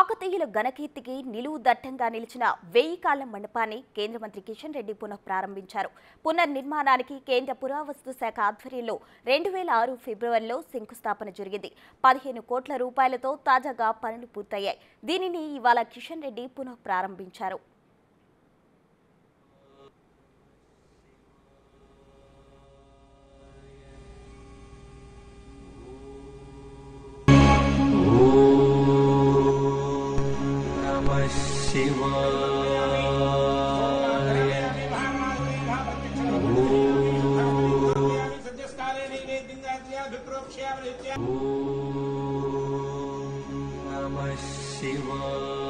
కాకతీయుల ఘనకీర్తికి నిలువు దట్టంగా నిలిచిన 1000 కాళ్ల మండపాన్ని కేంద్ర మంత్రి కిషన్ రెడ్డి పునఃప్రారంభించారు. పునర్నిర్మాణానికి కేంద్ర పురావస్తు శాఖ ఆధ్వర్యంలో 2006 ఫిబ్రవరిలో శంకుస్థాపన జరిగింది. 15 కోట్ల రూపాయలతో తాజాగా పనులు పూర్తయ్యాయి. దీనిని ఇవాళ కిషన్ రెడ్డి పునఃప్రారంభించారు. Namah Shivaya.